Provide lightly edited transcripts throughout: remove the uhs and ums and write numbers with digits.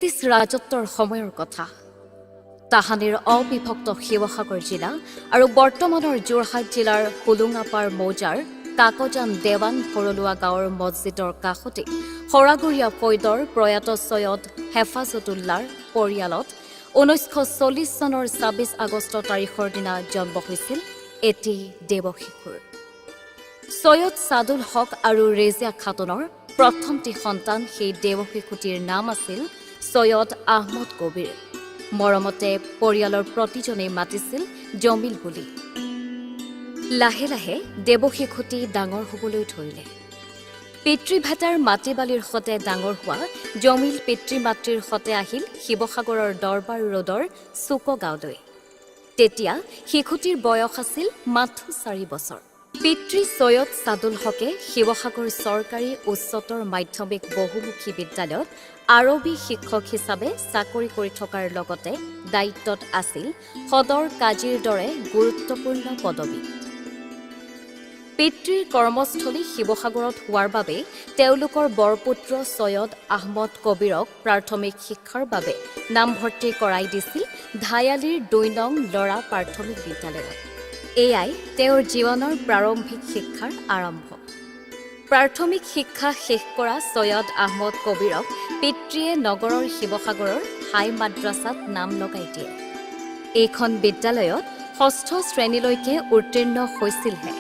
British ৰাজত্বৰ সময়ৰ কথা তাহানিৰ অবিভক্ত শিৱসাগৰ জিলা আৰু বৰ্তমানৰ যোৰহাট জিলাৰ হুলুঙাপাৰ মৌজাৰ কাকজান দেৱান ভৰলুৱা গাঁৱৰ মছজিদৰ কাষতে সৰাগুৰিয়া ফৈদৰ প্ৰয়াত ছৈয়দ হেফাজতুল্লাৰ পৰিয়ালত 1940 চনৰ 26 আগষ্ট তাৰিখৰ দিনা জন্ম হৈছিল এটি দেৱশিশুৰ। ছৈয়দ সাদুল হক আৰু ৰেজিয়া খাতুনৰ প্ৰথমটি সন্তান সেই দেৱশিশুটিৰ নাম আছিল ছৈয়দ আহমদ কবিৰ। মৰমতে পৰিয়ালৰ প্ৰতিজনেই মাতিছিল জমিল বুলি। লাহে লাহে দেৱশিশুটি ডাঙৰ হ'বলৈ ধৰিলে। পিতৃভেটাৰ মাটি বালিৰ সতে ডাঙৰ হোৱা জমিল পিতৃ মাতৃৰ সতে আহিল শিৱসাগৰৰ দৰবাৰ ৰোডৰ চুক গাঁৱলৈ। তেতিয়া শিশুটিৰ বয়স আছিল মাথো 4 বছৰ। পিতৃ ছৈয়দ সাদুল হকে শিৱসাগৰ চৰকাৰী উচ্চতৰ মাধ্যমিক বহুমুখী বিদ্যালয়ত আৰবী শিক্ষক হিচাপে চাকৰি কৰি থকাৰ লগতে দায়িত্বত আছিল সদৰ কাজিৰ দৰে গুৰুত্বপূৰ্ণ পদবী। পিতৃৰ কৰ্মস্থলী শিৱসাগৰত হোৱাৰ বাবে তেওঁলোকৰ বৰপুত্ৰ ছৈয়দ আহমদ কবিৰক প্ৰাথমিক শিক্ষাৰ বাবে নামভৰ্তি কৰাই দিছিল ধায়ালিৰ 2 নং ল'ৰা প্ৰাথমিক বিদ্যালয়ত। এয়াই তেওঁৰ জীৱনৰ প্ৰাৰম্ভিক শিক্ষাৰ আৰম্ভ। প্ৰাথমিক শিক্ষা শেষ কৰা ছৈয়দ আহমদ কবিৰক পিতৃয়ে নগৰৰ শিৱসাগৰৰ হাই মাদ্ৰাছাত নাম লগাই দিয়ে। এইখন বিদ্যালয়ত 6ষ্ঠ শ্ৰেণীলৈকে উত্তীৰ্ণ হৈছিলহে।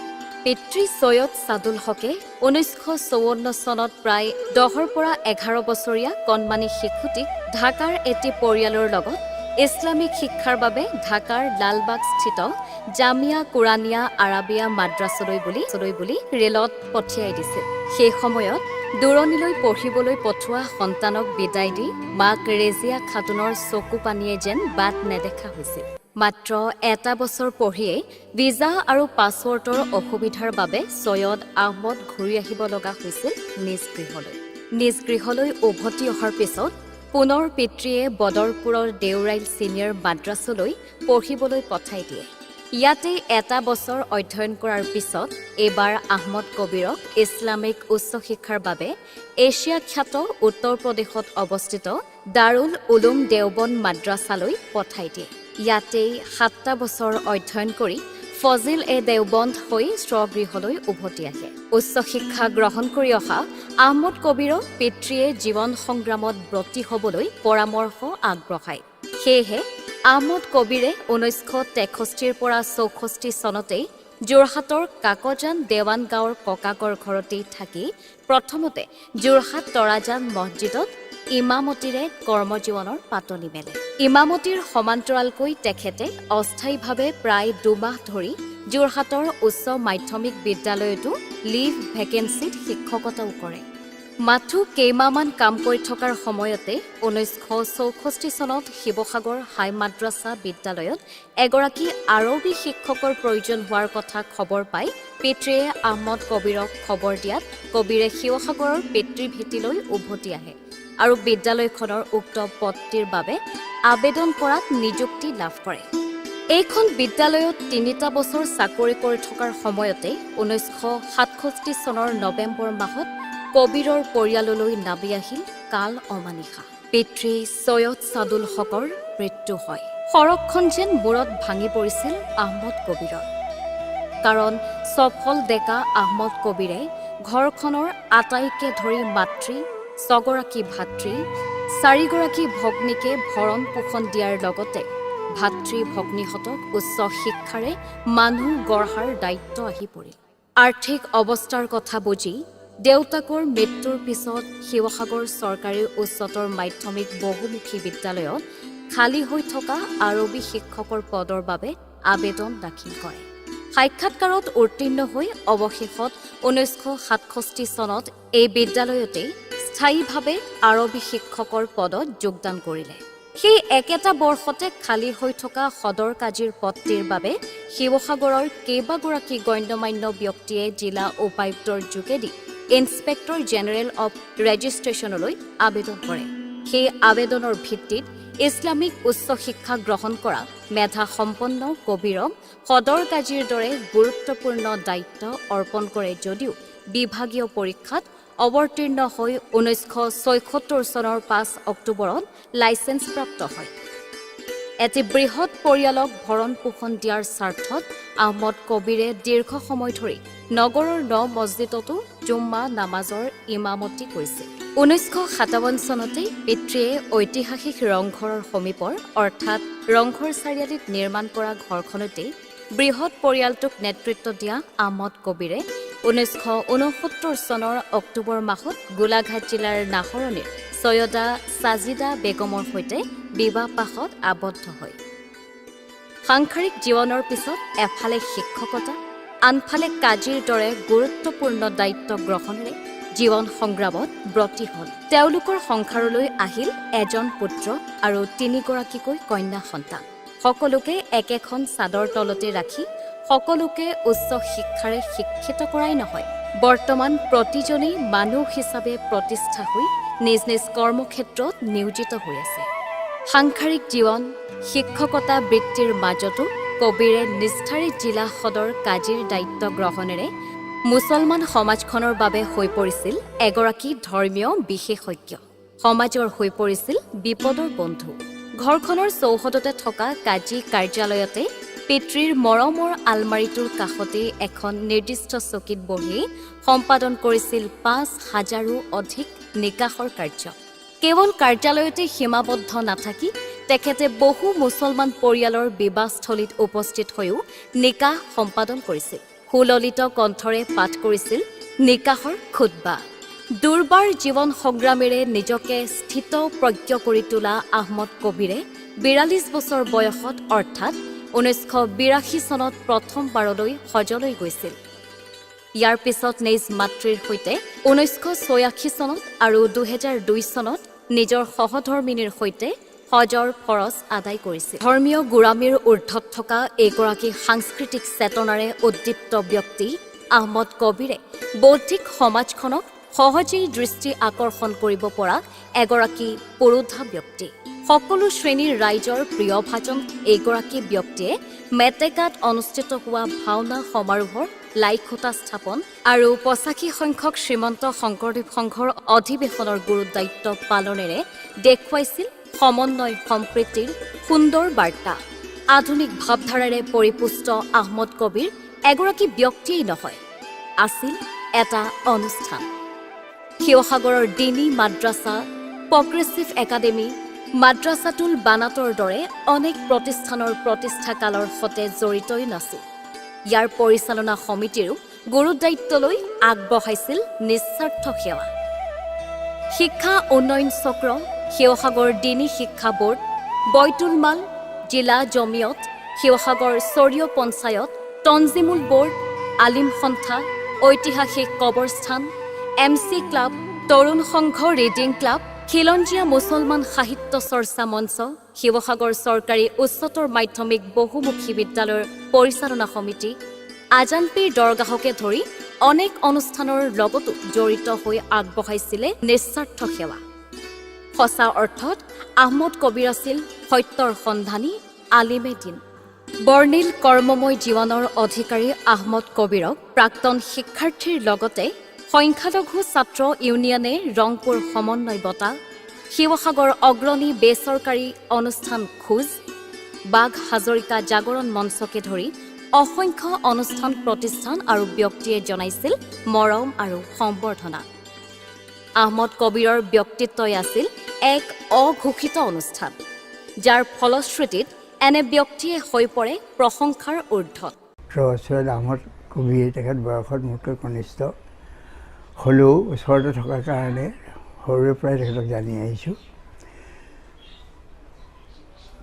পিতৃ ছৈয়দ সাদুল হকে 1954 চনত প্ৰায় 10ৰ পৰা 11 বছৰীয়া কণমানি শিশুটিক ঢাকাৰ এটি পৰিয়ালৰ লগত ইছলামিক শিক্ষাৰ বাবে ঢাকাৰ লালবাগস্থিত জামিয়া কুৰানিয়া আৰাবিয়া মাদ্ৰাছালৈ বুলি ৰেলত পঠিয়াই দিছিল। সেই সময়ত দূৰণিলৈ পঢ়িবলৈ পঠোৱা সন্তানক বিদায় দি মাক ৰেজিয়া খাতুনৰ চকু পানীয়ে যেন বাট নেদেখা হৈছিল। মাত্ৰ 1 বছৰ পঢ়িয়েই ভিজা আৰু পাছপৰ্টৰ অসুবিধাৰ বাবে ছৈয়দ আহমদ ঘূৰি আহিব লগা হৈছিল নিজ গৃহলৈ উভতি অহাৰ পিছত পুনৰ পিতৃয়ে বদৰপুৰৰ দেউৰাইল ছিনিয়ৰ মাদ্ৰাছালৈ পঢ়িবলৈ পঠাই দিয়ে। ইয়াতে 1 বছৰ অধ্যয়ন কৰাৰ পিছত এইবাৰ আহমদ কবিৰক ইছলামিক উচ্চ শিক্ষাৰ বাবে এছিয়া খ্যাত উত্তৰ প্ৰদেশত অৱস্থিত দাৰুল উলুম দেওবন্দ মাদ্ৰাছালৈ পঠাই দিয়ে। ইয়াতেই 7টা বছৰ অধ্যয়ন কৰি ফজিল দেওবন্দ হৈ স্বগৃহলৈ উভতি আহে। উচ্চ শিক্ষা গ্ৰহণ কৰি অহা আহমদ কবিৰক পিতৃয়ে জীৱন সংগ্ৰামত ব্ৰতী হ'বলৈ পৰামৰ্শ আগবঢ়ায়। সেয়েহে আহমদ কবিৰে 1963 পৰা 64 চনতেই যোৰহাটৰ কাকজান দেৱান গাঁৱৰ ককাকৰ ঘৰতেই থাকি প্ৰথমতে যোৰহাট তৰাজান মছজিদত ইমামতিৰে কৰ্মজীৱনৰ পাতনি মেলে। ইমামতিৰ সমান্তৰালকৈ তেখেতে অস্থায়ীভাৱে প্ৰায় 2 মাহ ধৰি যোৰহাটৰ উচ্চ মাধ্যমিক বিদ্যালয়তো লিভ ভেকেঞ্চিত শিক্ষকতাও কৰে। মাথো কেইমাহমান কাম কৰি থকাৰ সময়তে 1964 চনত শিৱসাগৰ হাই মাদ্ৰাছা বিদ্যালয়ত এগৰাকী আৰবী শিক্ষকৰ প্ৰয়োজন হোৱাৰ কথা খবৰ পাই পিতৃয়ে আহমদ কবিৰক খবৰ দিয়াত কবিৰে শিৱসাগৰৰ পিতৃভেটিলৈ উভতি আহে আৰু বিদ্যালয়খনৰ উক্ত পদটিৰ বাবে আবেদন কৰাত নিযুক্তি লাভ কৰে। এইখন বিদ্যালয়ত 3টা বছৰ চাকৰি কৰি থকাৰ সময়তে 1967 চনৰ নৱেম্বৰ মাহত কবিৰৰ পৰিয়াললৈ নামি আহিল কাল অমানিশা। পিতৃ ছৈয়দ সাদুল হকৰ মৃত্যু হয়। সৰগখন যেন মূৰত ভাঙি পৰিছিল আহমদ কবিৰৰ। কাৰণ সফল ডেকা আহমদ কবিৰে ঘৰখনৰ আটাইকে ধৰি মাতৃ, 6গৰাকী ভাতৃ, 4গৰাকী ভগ্নীকে ভৰণ পোষণ দিয়াৰ লগতে ভাতৃ ভগ্নীহঁতক উচ্চ শিক্ষাৰে মানুহ গঢ়াৰ দায়িত্ব আহি পৰিল। আৰ্থিক অৱস্থাৰ কথা বুজি দেউতাকৰ মৃত্যুৰ পিছত শিৱসাগৰ চৰকাৰী উচ্চতৰ মাধ্যমিক বহুমুখী বিদ্যালয়ত খালী হৈ থকা আৰবী শিক্ষকৰ পদৰ বাবে আবেদন দাখিল কৰে। সাক্ষাৎকাৰত উত্তীৰ্ণ হৈ অৱশেষত 1967 চনত এই বিদ্যালয়তে স্থায়ীভাৱে আৰবী শিক্ষকৰ পদত যোগদান কৰিলে। সেই একেটা বৰ্ষতে খালী হৈ থকা সদৰ কাজিৰ পদটিৰ বাবে শিৱসাগৰৰ কেইবাগৰাকী গণ্যমান্য ব্যক্তিয়ে জিলা উপায়ুক্তৰ যোগেদি ইন্সপেক্টৰ জেনেৰেল অৱ ৰেজিষ্ট্ৰেশ্যনলৈ আবেদন কৰে। সেই আবেদনৰ ভিত্তিত ইছলামিক উচ্চ শিক্ষা গ্ৰহণ কৰা মেধা সম্পন্ন কবিৰক সদৰ কাজিৰ দৰে গুৰুত্বপূৰ্ণ দায়িত্ব অৰ্পণ কৰে যদিও বিভাগীয় পৰীক্ষাত অৱতীৰ্ণ হৈ 1976 চনৰ 5 অক্টোবৰত লাইচেন্স প্ৰাপ্ত হয়। এটি বৃহৎ পৰিয়ালক ভৰণ পোষণ দিয়াৰ স্বাৰ্থত আহমদ কবিৰে দীৰ্ঘ সময় ধৰি নগৰৰ 9 মছজিদতো জুম্মা নামাজৰ ইমামতি কৰিছিল। 1957 চনতে পিতৃয়ে ঐতিহাসিক ৰংঘৰৰ সমীপৰ অৰ্থাৎ ৰংঘৰ চাৰিআলিত নিৰ্মাণ কৰা ঘৰখনতে বৃহৎ পৰিয়ালটোক নেতৃত্ব দিয়া আহমদ কবিৰে 1969 চনৰ অক্টোবৰ মাহত গোলাঘাট জিলাৰ নাহৰণিৰ সৈয়দা সাজিদা বেগমৰ সৈতে বিবাহপাশত আবদ্ধ হয়। সাংসাৰিক জীৱনৰ পিছত এফালে শিক্ষকতা আনফালে কাজিৰ দৰে গুৰুত্বপূৰ্ণ দায়িত্ব গ্ৰহণেৰে জীৱন সংগ্ৰামত ব্ৰতী হ'ল। তেওঁলোকৰ সংসাৰলৈ আহিল এজন পুত্ৰ আৰু 3গৰাকীকৈ কন্যা সন্তান। সকলোকে একেখন চাদৰ তলতে ৰাখি সকলোকে উচ্চ শিক্ষাৰে শিক্ষিত কৰাই নহয়, বৰ্তমান প্ৰতিজনেই মানুহ হিচাপে প্ৰতিষ্ঠা হৈ নিজ নিজ কৰ্মক্ষেত্ৰত নিয়োজিত হৈ আছে। সাংসাৰিক জীৱন শিক্ষকতা বৃত্তিৰ মাজতো কবিৰে নিষ্ঠাৰে জিলা সদৰ কাজিৰ দায়িত্ব গ্ৰহণেৰে মুছলমান সমাজখনৰ বাবে হৈ পৰিছিল এগৰাকী ধৰ্মীয় বিশেষজ্ঞ, সমাজৰ হৈ পৰিছিল বিপদৰ বন্ধু। ঘৰখনৰ চৌহদতে থকা কাজী কাৰ্যালয়তে পিতৃৰ মৰমৰ আলমাৰিটোৰ কাষতে এখন নিৰ্দিষ্ট চকীত বহি সম্পাদন কৰিছিল 5,000ৰো অধিক নিকাহৰ কাৰ্য। কেৱল কাৰ্যালয়তে সীমাবদ্ধ নাথাকি তেখেতে বহু মুছলমান পৰিয়ালৰ বিবাহস্থলীত উপস্থিত হৈও নিকাহ সম্পাদন কৰিছিল। সুললিত কণ্ঠৰে পাঠ কৰিছিল নিকাহৰ খুতবা। দুৰ্বাৰ জীৱন সংগ্ৰামেৰে নিজকে স্থিত প্ৰজ্ঞ কৰি তোলা আহমদ কবিৰে 42 বছৰ বয়সত অৰ্থাৎ 1982 চনত প্ৰথমবাৰলৈ হজলৈ গৈছিল। ইয়াৰ পিছত নিজ মাতৃৰ সৈতে 1986 চনত আৰু 2002 চনত নিজৰ সহধৰ্মিনীৰ সৈতে হজৰ ফৰজ আদায় কৰিছিল। ধৰ্মীয় গোড়ামীৰ ঊৰ্ধত থকা এইগৰাকী সাংস্কৃতিক চেতনাৰে উদ্দীপ্ত ব্যক্তি আহমদ কবিৰে বৌদ্ধিক সমাজখনক সহজেই দৃষ্টি আকৰ্ষণ কৰিব পৰা এগৰাকী পুৰোধা ব্যক্তি। সকলো শ্ৰেণীৰ ৰাইজৰ প্ৰিয়ভাজন এইগৰাকী ব্যক্তিয়ে মেটেকাত অনুষ্ঠিত হোৱা ভাওনা সমাৰোহৰ লাইখুটা স্থাপন আৰু 85 সংখ্যক শ্ৰীমন্ত শংকৰদেৱ সংঘৰ অধিৱেশনৰ গুৰুদায়িত্ব পালনেৰে দেখুৱাইছিল সমন্বয় সম্প্ৰীতিৰ সুন্দৰ বাৰ্তা। আধুনিক ভাৱধাৰাৰে পৰিপুষ্ট আহমদ কবিৰ এগৰাকী ব্যক্তিয়েই নহয়, আছিল এটা অনুষ্ঠান। শিৱসাগৰৰ দিনী মাদ্ৰাছা, প্ৰগ্ৰেছিভ একাডেমী, মাদ্ৰাছাতুল বানাতৰ দৰে অনেক প্ৰতিষ্ঠানৰ প্ৰতিষ্ঠাকালৰ সৈতে জড়িতই নাছিল। ইয়াৰ পৰিচালনা সমিতিৰো গুৰুদায়িত্ব লৈ আগবঢ়াইছিল নিস্বাৰ্থ সেৱা। শিক্ষা উন্নয়ন চক্ৰ, শিৱসাগৰ দিনী শিক্ষা বোৰ্ড, বৈতুলমাল, জিলা জমিয়ত, শিৱসাগৰ চৰিয় পঞ্চায়ত, তঞ্জিমুল বোৰ্ড, আলিম সন্থা, ঐতিহাসিক কবৰস্থান, MC ক্লাব, তৰুণ সংঘ ৰিডিং ক্লাব, খিলঞ্জীয়া মুছলমান সাহিত্য চৰ্চা মঞ্চ, শিৱসাগৰ চৰকাৰী উচ্চতৰ মাধ্যমিক বহুমুখী বিদ্যালয়ৰ পৰিচালনা সমিতি, আজানপীৰ দৰগাহকে ধৰি অনেক অনুষ্ঠানৰ লগতো জড়িত হৈ আগবঢ়াইছিলে নিস্বাৰ্থ সেৱা। সঁচা অৰ্থত আহমদ কবিৰ আছিল সত্যৰ সন্ধানী আলিমে দিন। বৰ্ণিল কৰ্মময় জীৱনৰ অধিকাৰী আহমদ কবিৰক প্ৰাক্তন শিক্ষাৰ্থীৰ লগতে সংখ্যালঘু ছাত্ৰ ইউনিয়নে ৰংপুৰ সমন্বয় বঁটা, শিৱসাগৰ অগ্ৰণী বেচৰকাৰী অনুষ্ঠান খোজ, বাঘ হাজৰিকা জাগৰণ মঞ্চকে ধৰি অসংখ্য অনুষ্ঠান প্ৰতিষ্ঠান আৰু ব্যক্তিয়ে জনাইছিল মৰম আৰু সম্বৰ্ধনা। আহমদ কবিৰৰ ব্যক্তিত্বই আছিল এক অঘোষিত অনুষ্ঠান, যাৰ ফলশ্ৰুতিত এনে ব্যক্তিয়ে হৈ পৰে প্ৰশংসাৰ ঊৰ্ধত। ছৈয়দ আহমদ কবিৰ তেখেত বয়সত মোতকৈ কনিষ্ঠ হ'লেও ওচৰতে থকাৰ কাৰণে সৰুৰে পৰাই তেখেতক জানি আহিছোঁ।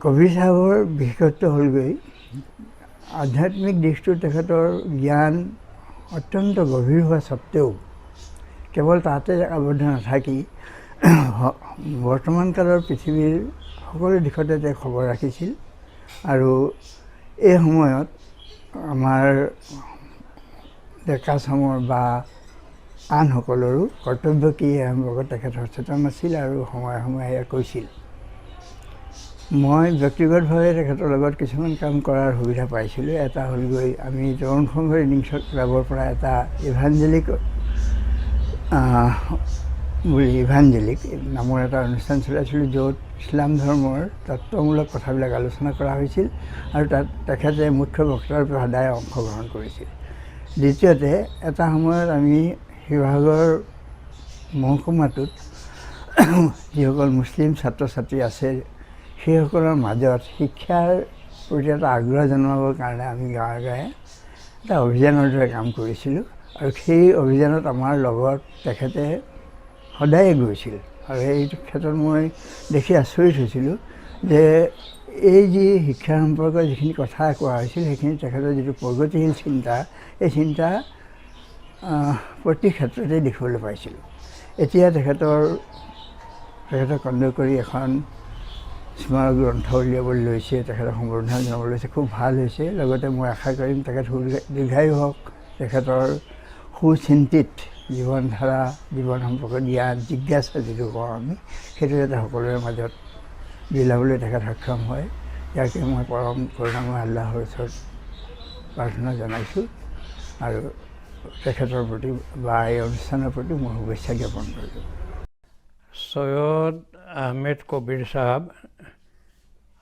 কবিৰ চাহাবৰ বিশেষত্ব হ'লগৈ আধ্যাত্মিক দিশটোত তেখেতৰ জ্ঞান অত্যন্ত গভীৰ হোৱা স্বত্তেও কেৱল তাতে আবদ্ধ নাথাকি বৰ্তমান কালৰ পৃথিৱীৰ সকলো দিশতে তেওঁ খবৰ ৰাখিছিল আৰু এই সময়ত আমাৰ ডেকা চামৰ বা আনসকলৰো কৰ্তব্য কি সম্পৰ্কত তেখেত সচেতন আছিল আৰু সময়ে সময়ে এয়া কৈছিল। মই ব্যক্তিগতভাৱে তেখেতৰ লগত কিছুমান কাম কৰাৰ সুবিধা পাইছিলোঁ। এটা হ'লগৈ আমি তৰুণ সংঘ ৰিডিং ক্লাবৰ পৰা এটা ইভাঞ্জেলিক বুলি ইভাঞ্জেলিক নামৰ এটা অনুষ্ঠান চলাইছিলোঁ, য'ত ইছলাম ধৰ্মৰ তত্ত্বমূলক কথাবিলাক আলোচনা কৰা হৈছিল আৰু তাত তেখেতে মুখ্য বক্তাৰ ৰূপে সদায় অংশগ্ৰহণ কৰিছিল। দ্বিতীয়তে এটা সময়ত আমি শিৱসাগৰ মহকুমাটোত যিসকল মুছলিম ছাত্ৰ ছাত্ৰী আছে সেইসকলৰ মাজত শিক্ষাৰ প্ৰতি এটা আগ্ৰহ জন্মাবৰ কাৰণে আমি গাঁৱে গাঁৱে এটা অভিযানৰ দৰে কাম কৰিছিলোঁ আৰু সেই অভিযানত আমাৰ লগত তেখেতে সদায়ে গৈছিল। আৰু এইটো ক্ষেত্ৰত মই দেখি আচৰিত হৈছিলোঁ যে এই যি শিক্ষাৰ সম্পৰ্কে যিখিনি কথা কোৱা হৈছিল সেইখিনি তেখেতৰ যিটো প্ৰগতিশীল চিন্তা, এই চিন্তা প্ৰতি ক্ষেত্ৰতে দেখিবলৈ পাইছিলোঁ। এতিয়া তেখেতৰ কণ্ড কৰি এখন স্মাৰক গ্ৰন্থ উলিয়াবলৈ লৈছে, তেখেতক সম্বৰ্ধনা জনাবলৈ লৈছে, খুব ভাল হৈছে। লগতে মই আশা কৰিম তেখেত দীৰ্ঘায়ু হওক, তেখেতৰ সুচিন্তিত জীৱনধাৰা, জীৱন সম্পৰ্কে জ্ঞান জিজ্ঞাসা যিটো কওঁ আমি, সেইটো যাতে সকলোৰে মাজত বিলাবলৈ তেখেত সক্ষম হয়, ইয়াকে মই পৰম কৰুণাময় আল্লাহৰ ওচৰত প্ৰাৰ্থনা জনাইছোঁ আৰু তেখেতৰ প্ৰতি বা এই অনুষ্ঠানৰ প্ৰতি মই শুভেচ্ছা জ্ঞাপন কৰিছোঁ। সৈয়দ আহমেদ কবিৰ চাহাব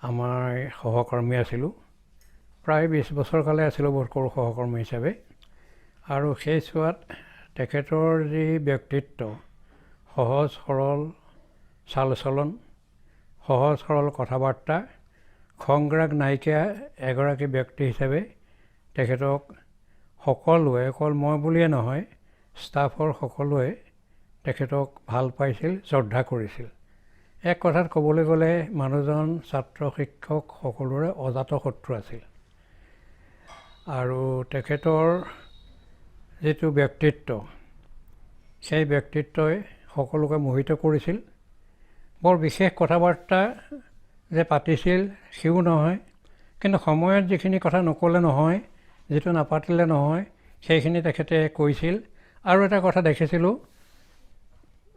আমাৰ সহকৰ্মী আছিলোঁ, প্ৰায় 20 বছৰ কালে আছিলোঁ বৰ সৰু সহকৰ্মী হিচাপে। আৰু সেই ছোৱাত তেখেতৰ যি ব্যক্তিত্ব, সহজ সৰল চাল চলন, সহজ সৰল কথা বাৰ্তা, খংৰাগ নাইকিয়া এগৰাকী ব্যক্তি হিচাপে তেখেতক সকলোৱে, অকল মই বুলিয়ে নহয় ষ্টাফৰ সকলোৱে তেখেতক ভাল পাইছিল, শ্ৰদ্ধা কৰিছিল। এক কথাত ক'বলৈ গ'লে মানুহজন ছাত্ৰ শিক্ষক সকলোৰে অজাত শত্ৰু আছিল। আৰু তেখেতৰ যিটো ব্যক্তিত্ব, সেই ব্যক্তিত্বই সকলোকে মোহিত কৰিছিল। বৰ বিশেষ কথা বাৰ্তা যে পাতিছিল সিও নহয়, কিন্তু সময়ত যিখিনি কথা নক'লে নহয়, যিটো নাপাতিলে নহয়, সেইখিনি তেখেতে কৈছিল। আৰু এটা কথা দেখিছিলোঁ,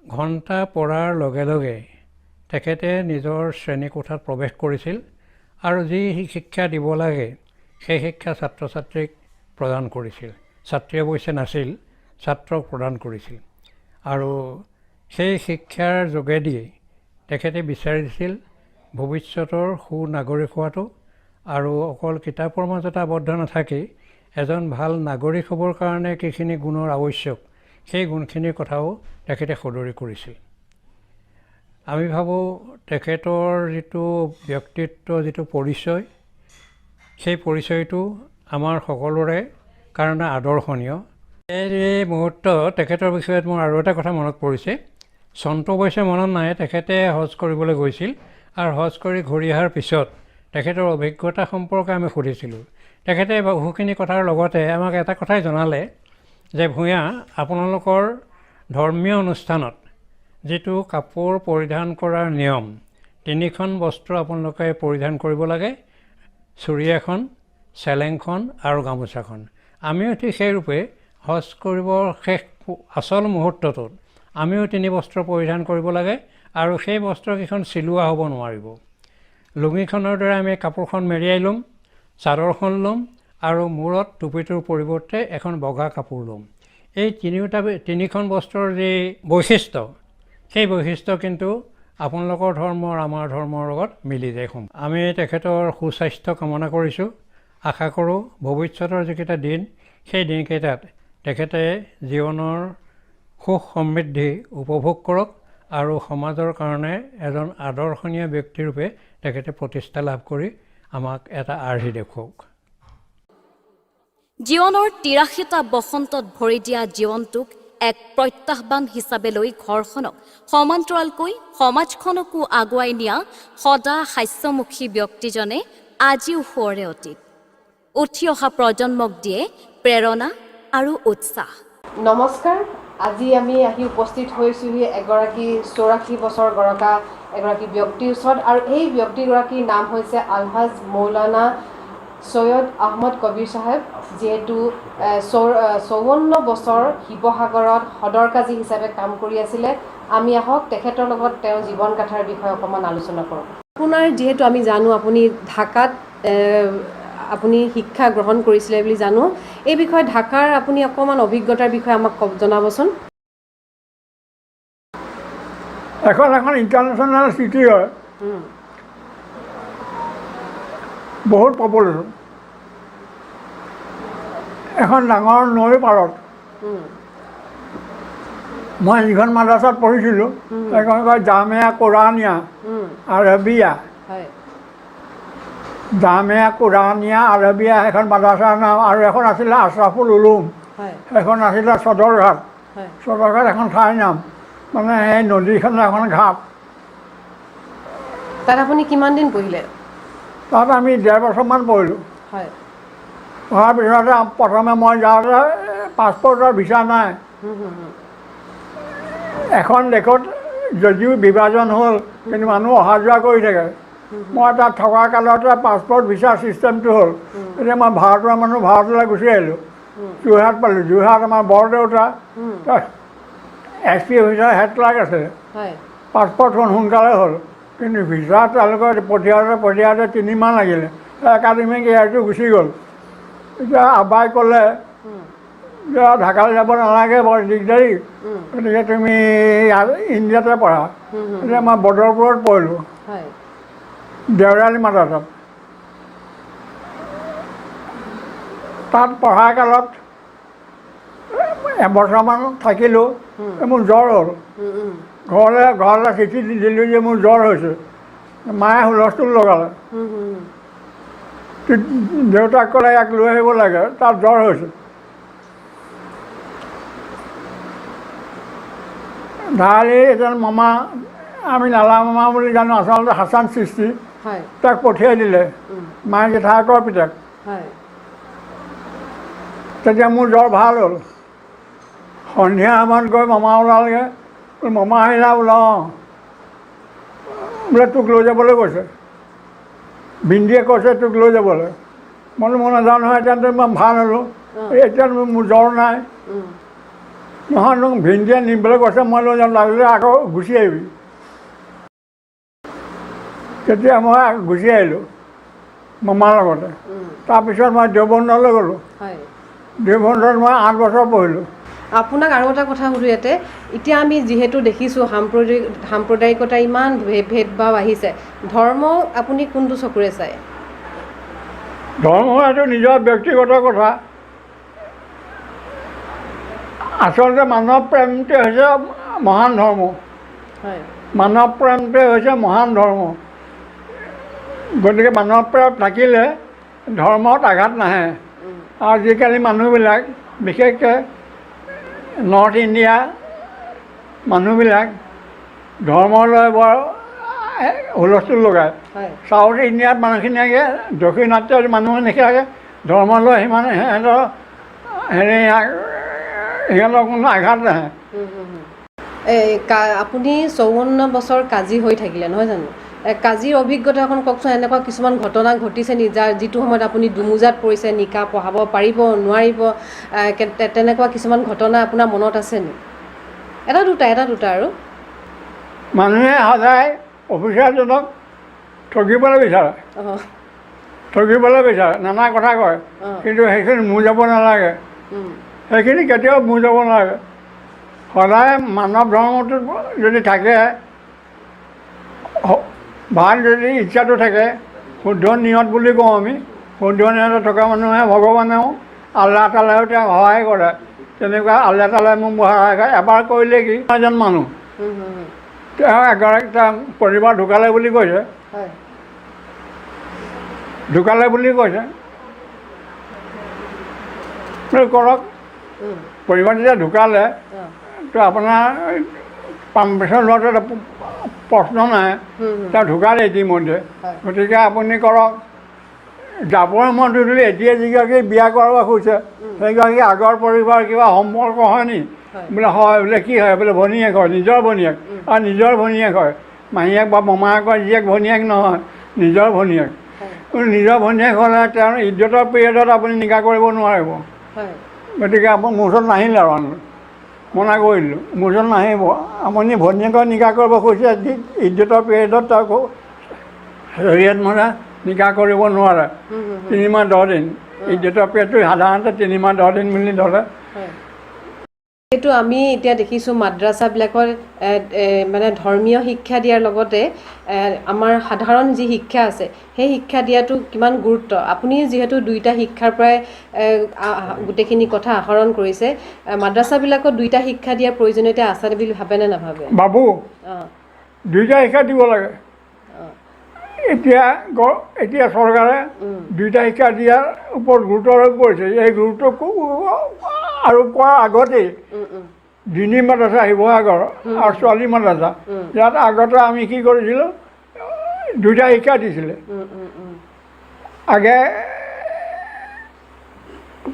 ঘণ্টা পৰাৰ লগে লগে তেখেতে নিজৰ শ্ৰেণীকোঠাত প্ৰৱেশ কৰিছিল আৰু যি শিক্ষা দিব লাগে সেই শিক্ষা ছাত্ৰ ছাত্ৰীক প্ৰদান কৰিছিল। ছাত্ৰী অৱশ্যে নাছিল, ছাত্ৰক প্ৰদান কৰিছিল। আৰু সেই শিক্ষাৰ যোগেদি তেখেতে বিচাৰিছিল ভৱিষ্যতৰ সুনাগৰিক হোৱাটো, আৰু অকল কিতাপৰ মাজতে আবদ্ধ নাথাকি এজন ভাল নাগৰিক হ'বৰ কাৰণে কিখিনি গুণৰ আৱশ্যক, সেই গুণখিনিৰ কথাও তেখেতে সদৰি কৰিছিল। আমি ভাবোঁ তেখেতৰ যিটো ব্যক্তিত্ব, যিটো পৰিচয়, সেই পৰিচয়টো আমাৰ সকলোৰে কাৰণে আদৰ্শনীয়। এই মুহূৰ্তত তেখেতৰ বিষয়ত মোৰ আৰু এটা কথা মনত পৰিছে। চনটো অৱশ্যে মনত নাই, তেখেতে হজ কৰিবলৈ গৈছিল আৰু হজ কৰি ঘূৰি অহাৰ পিছত তেখেতৰ অভিজ্ঞতা সম্পৰ্কে আমি সুধিছিলোঁ। তেখেতে বহুখিনি কথাৰ লগতে আমাক এটা কথাই জনালে যে ভূঞা, আপোনালোকৰ ধৰ্মীয় অনুষ্ঠানত যিটো কাপোৰ পৰিধান কৰাৰ নিয়ম, 3খন বস্ত্ৰ আপোনালোকে পৰিধান কৰিব লাগে, চুৰি এখন, চেলেংখন আৰু গামোচাখন। আমিও ঠিক সেইৰূপে হজ কৰিবৰ শেষ আচল মুহূৰ্তটোত আমিও 3 বস্ত্ৰ পৰিধান কৰিব লাগে আৰু সেই বস্ত্ৰকেইখন চিলোৱা হ'ব নোৱাৰিব। লুঙিখনৰ দৰে আমি কাপোৰখন মেৰিয়াই ল'ম, চাদৰখন ল'ম আৰু মূৰত টুপিটোৰ পৰিৱৰ্তে এখন বগা কাপোৰ ল'ম। এই 3খন বস্ত্ৰৰ যি বৈশিষ্ট্য, সেই বৈশিষ্ট্য কিন্তু আপোনালোকৰ ধৰ্মৰ আমাৰ ধৰ্মৰ লগত মিলি যায়। আমি তেখেতৰ সুস্বাস্থ্য কামনা কৰিছোঁ। আশা কৰোঁ ভৱিষ্যতৰ যিকেইটা দিন, সেই দিনকেইটাত তেখেতে জীৱনৰ সুখ সমৃদ্ধি উপভোগ কৰক আৰু সমাজৰ কাৰণে এজন আদৰ্শনীয় ব্যক্তিৰূপে তেখেতে প্ৰতিষ্ঠা লাভ কৰি আমাক এটা আৰ্হি দেখুৱাওক। জীৱনৰ 83টা বসন্তত ভৰি দিয়া জীৱনটোক এক প্ৰত্যাহ্বান হিচাপে লৈ ঘৰখনক সমান্তৰালকৈ সমাজখনকো আগুৱাই নিয়া সদা হাস্যমুখী ব্যক্তিজনে আজিও সোঁৱৰে অতীত। উঠি অহা প্ৰজন্মক দিয়ে প্ৰেৰণা আৰু উৎসাহ। নমস্কাৰ, আজি আমি আহি উপস্থিত হৈছোঁহি এগৰাকী 84 বছৰ গৰকা এগৰাকী ব্যক্তিৰ ওচৰত, আৰু এই ব্যক্তিগৰাকীৰ নাম হৈছে আলহাজ মৌলানা সৈয়দ আহমদ কবিৰ চাহেব, যিহেতু 54 বছৰ শিৱসাগৰত সদৰ কাজী হিচাপে কাম কৰি আছিলে। আমি আহক তেখেতৰ লগত তেওঁৰ জীৱন গাথাৰ বিষয়ে অকণমান আলোচনা কৰোঁ। আপোনাৰ যিহেতু আমি জানো আপুনি ঢাকাত আপুনি শিক্ষা গ্ৰহণ কৰিছিলে বুলি জানো, এই বিষয়ে ঢাকাৰ আপুনি অকণমান অভিজ্ঞতাৰ বিষয়ে আমাক জনাবচোন। এখন ইণ্টাৰনেশ্যনেল চিটি হয়, বহুত পপুলাৰ। এখন ডাঙৰ নৈৰ পাৰত মই যিখন মাদ্ৰাছাত পঢ়িছিলোঁ সেইখন কয় জামিয়া কোৰানিয়া আৰবিয়া। জামিয়া কোৰানিয়া আৰবিয়া এখন মাদ্ৰাছাৰ নাম। আৰু এখন আছিলে আশ্ৰাফুল উলুম, সেইখন আছিলে সদৰঘাট। সদৰঘাট এখন ঠাইৰ নাম, মানে সেই নদীখনৰ এখন ঘাট। তাত আপুনি কিমান দিন পঢ়িলে? তাত আমি 1.5 বছৰমান পঢ়িলোঁ। পঢ়াৰ পিছতে প্ৰথমে মই যাওঁতে পাছপৰ্টৰ ভিছা নাই। এখন দেশত যদিও বিভাজন হ'ল কিন্তু মানুহ অহা যোৱা কৰি থাকে। মই তাত থকা কালতে পাছপৰ্ট ভিছা ছিষ্টেমটো হ'ল। এতিয়া মই ভাৰতৰ মানুহ ভাৰতলৈ গুচি আহিলোঁ। যোৰহাট পালোঁ। যোৰহাট আমাৰ বৰদেউতা SP অফিচাৰ হেড ক্লাৰ্ক আছে। পাছপৰ্টখন সোনকালে হ'ল, কিন্তু ভিছা তেওঁলোকে পঠিয়াওঁতে 3 মাহ লাগিলে। একাডেমিক ইয়াৰটো গুচি গ'ল। এতিয়া আব্বাই ক'লে যে ঢাকালৈ যাব নালাগে, বৰ দিগদাৰী, গতিকে তুমি ইণ্ডিয়াতে পঢ়া। এতিয়া মই বদৰপুৰত পঢ়িলোঁ, দেওৰালী মাদ্ৰাছাত। তাত পঢ়া কালত এবছৰমান থাকিলোঁ, মোৰ জ্বৰ হ'ল। ঘৰলৈ চিঠি দিলোঁ যে মোৰ জ্বৰ হৈছে। মায়ে হুলস্থুল লগালে। দেউতাক ক'লে ইয়াক লৈ আহিব লাগে, তাত জ্বৰ হৈছে। ধাৰালি এজন মামা, আমি লালা মামা বুলি জানো, আচলতে হাছান সৃষ্টি, তাক পঠিয়াই দিলে, মায়ে জেঠায়েকৰ পিতেক। তেতিয়া মোৰ জ্বৰ ভাল হ'ল। সন্ধিয়া সময়ত গৈ মামা ওলালগৈ। মামা আহিলা বোলে, অঁ বোলে তোক লৈ যাবলৈ কৈছে, ভিন্দিয়ে কৈছে তোক লৈ যাবলৈ। মই নাযাওঁ নহয়, এতিয়াতো মই ভাল হ'লোঁ, এতিয়া মোৰ জ্বৰ নাই। নহয় তোক ভিন্দিয়ে নিবলৈ কৈছে, মই লৈ যাম, লাগিলে আকৌ গুচি আহিবি। তেতিয়া মই গুচি আহিলোঁ মামাৰ লগতে। তাৰপিছত মই দেওবন্দলৈ গ'লোঁ। দেওবন্দত মই 8 বছৰ পঢ়িলোঁ। আপোনাক আৰু এটা কথা সুধোঁ ইয়াতে, এতিয়া আমি যিহেতু দেখিছোঁ সাম্প্ৰদায়িকতা ইমান ভেদভাৱ আহিছে, ধৰ্ম আপুনি কোনটো চকুৰে চায়? ধৰ্ম এইটো নিজৰ ব্যক্তিগত কথা। আচলতে মানৱ প্ৰেমটোৱে হৈছে মহান ধৰ্ম। মানৱ প্ৰেমটোৱে হৈছে মহান ধৰ্ম। গতিকে মানৱ প্ৰেম থাকিলে ধৰ্মত আঘাত নাহে। আজিকালি মানুহবিলাক, বিশেষকৈ নৰ্থ ইণ্ডিয়া মানুহবিলাক ধৰ্মলৈ বৰ হুলস্থুল লগায়। চাউথ ইণ্ডিয়াত মানুহখিনিয়ে, দক্ষিণাত্যৰ মানুহখিনিয়ে ধৰ্মলৈ সিমান সিহঁতৰ কোনো আঘাত নাহে। আপুনি 54 বছৰ কাজী হৈ থাকিলে, নহয় জানো? কাজীৰ অভিজ্ঞতা অকণ কওকচোন। এনেকুৱা কিছুমান ঘটনা ঘটিছে নি যিটো সময়ত আপুনি দুমোজাত পৰিছে, নিকাহ পঢ়াব পাৰিব নোৱাৰিব, তেনেকুৱা কিছুমান ঘটনা আপোনাৰ মনত আছে নি? এটা দুটা আৰু। মানুহে সদায় অফিচাৰজনক ঠগিবলৈ বিচাৰে, নানা কথা কয়, কিন্তু সেইখিনি মোৰ যাব নালাগে। সেইখিনি কেতিয়াও মোৰ যাব নালাগে। সদায় মানৱ ধৰ্মটোত যদি থাকে, ভাল যদি ইচ্ছাটো থাকে, শুদ্ধ নিয়ত বুলি কওঁ আমি, শুদ্ধ নিয়ত থকা মানুহে ভগৱানেও আল্লাহ তালাইও তেওঁক সহায় কৰে। তেনেকুৱা আল্লাহ তালাই মোক সহায় কৰে। এবাৰ কৰিলে কি, এজন মানুহ তেওঁ এগৰাকী পৰিবাৰ ঢুকালে বুলি কৈছে, কৰক। পৰিবাৰ যেতিয়া ঢুকালে তো আপোনাৰ পাৰ্মিশ্যন লোৱাটো প্ৰশ্ন নাই, তেওঁ ঢুকালে ইতিমধ্যে। গতিকে আপুনি কৰক। যাবৰ মনটো যদি এতিয়া যিগৰাকী বিয়া কৰাব খুজিছে, সেইগৰাকী আগৰ পৰিবাৰ কিবা সম্পৰ্ক হয় নি? বোলে হয়। বোলে কি হয়? বোলে ভনীয়েক হয়, নিজৰ ভনীয়েক। আৰু নিজৰ ভনীয়েক হয়, মাহীয়েক বা মমায়েকৰ জীয়েক ভনীয়েক নহয়, নিজৰ ভনীয়েক। নিজৰ ভনীয়েক হ'লে তেওঁৰ ইজ্জতৰ পিৰিয়ডত আপুনি নিকাহ কৰিব নোৱাৰিব। গতিকে আপুনি মোৰ ওচৰত নাহিলে আৰু মনা কৰি দিলোঁ, মোৰ ওচৰত নাহিব। আপুনি ভনীয়েকৰ নিকাহ কৰিব খুজিছে, ইজ্জতৰ পিৰিয়ডত তেওঁক হেৰিয়াত মানে নিকাহ কৰিব নোৱাৰে। 3 মাহ 10 দিন ইজ্জতৰ পিৰিয়ডটো সাধাৰণতে 3 মাহ 10 দিন বুলি ধৰে। সেইটো আমি এতিয়া দেখিছোঁ মাদ্ৰাছাবিলাকৰ মানে ধৰ্মীয় শিক্ষা দিয়াৰ লগতে আমাৰ সাধাৰণ যি শিক্ষা আছে সেই শিক্ষা দিয়াটো কিমান গুৰুত্ব আপুনি যিহেতু দুইটা শিক্ষাৰ পৰাই গোটেইখিনি কথা আহৰণ কৰিছে মাদ্ৰাছাবিলাকত দুইটা শিক্ষা দিয়াৰ প্ৰয়োজনীয়তা আছে বুলি ভাবেনে নাভাবে বাবু দুইটা শিক্ষা দিব লাগে এতিয়া চৰকাৰে দুইটা শিক্ষা দিয়াৰ ওপৰত গুৰুত্ব আৰোপ কৰিছে এই গুৰুত্ব আৰোপ কৰাৰ আগতেই দিনী মাদ্ৰাছা শিৱসাগৰ আৰু ছোৱালী মাদ্ৰাছা ইয়াত আগতে আমি কি কৰিছিলোঁ দুইটা শিক্ষা দিছিলে আগে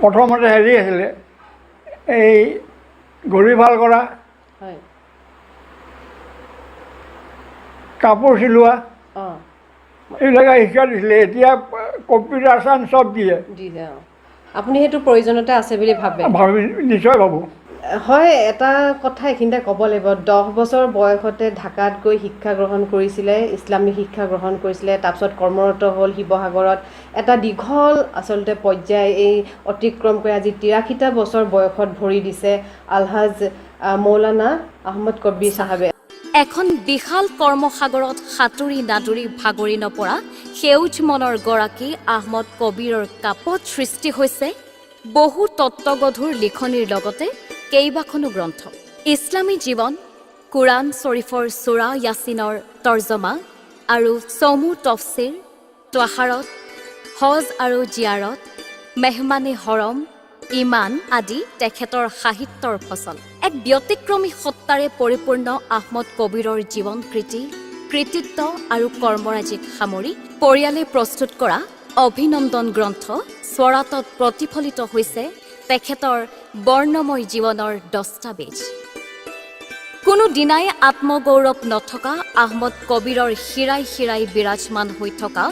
প্ৰথমতে হেৰি আছিলে এই গৰি ভাল কৰা কাপোৰ চিলোৱা এইবিলাকে শিক্ষা দিছিলে এতিয়া কম্পিউটাৰ চাইন্স চব দিয়ে আপুনি সেইটো প্ৰয়োজনীয়তা আছে বুলি ভাবে নিশ্চয় ভাবোঁ হয় এটা কথা এইখিনিতে ক'ব লাগিব 10 বছৰ বয়সতে ঢাকাত গৈ শিক্ষা গ্ৰহণ কৰিছিলে ইছলামিক শিক্ষা গ্ৰহণ কৰিছিলে তাৰপিছত কৰ্মৰত হ'ল শিৱসাগৰত এটা দীঘল আচলতে পৰ্যায় এই অতিক্ৰম কৰি আজি 83টা বছৰ বয়সত ভৰি দিছে আলহাজ মৌলানা আহমদ কবিৰ চাহাবে এখন বিশাল কৰ্মসাগৰত সাঁতুৰি নাদুৰি ভাগৰি নপৰা সেউজ মনৰ গৰাকী আহমদ কবিৰৰ কাপত সৃষ্টি হৈছে বহু তত্ত্বগধুৰ লিখনিৰ লগতে কেইবাখনো গ্ৰন্থ ইছলামী জীৱন কুৰাণ শ্বৰীফৰ চূৰা য়াছিনৰ তৰ্জমা আৰু চমু তফছিৰ ত্বাহাৰত হজ আৰু জিয়াৰত মেহমানে হৰম ইমান আদি তেখেতৰ সাহিত্যৰ ফচল এক ব্যতিক্ৰমী সত্তাৰে পৰিপূৰ্ণ আহমদ কবিৰৰ জীৱন কৃতিত্ব আৰু কৰ্মৰাজিক সামৰি পৰিয়ালে প্ৰস্তুত কৰা অভিনন্দন গ্ৰন্থ স্বৰাটত প্ৰতিফলিত হৈছে তেখেতৰ বৰ্ণময় জীৱনৰ দস্তাবেজ কোনো দিনাই আত্মগৌৰৱ নথকা আহমদ কবিৰৰ শিৰাই শিৰাই বিৰাজমান হৈ থকা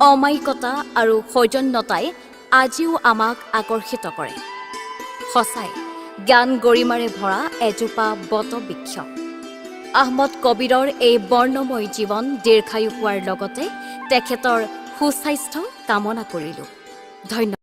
অমায়িকতা আৰু সৌজন্যতাই আজিও আমাক আকৰ্ষিত কৰে সঁচাই জ্ঞান গৰিমাৰে ভৰা এজোপা বটবৃক্ষ আহমদ কবিৰৰ এই বৰ্ণময় জীৱন দীৰ্ঘায়ু হোৱাৰ লগতে তেখেতৰ সুস্বাস্থ্য কামনা কৰিলোঁ ধন্যবাদ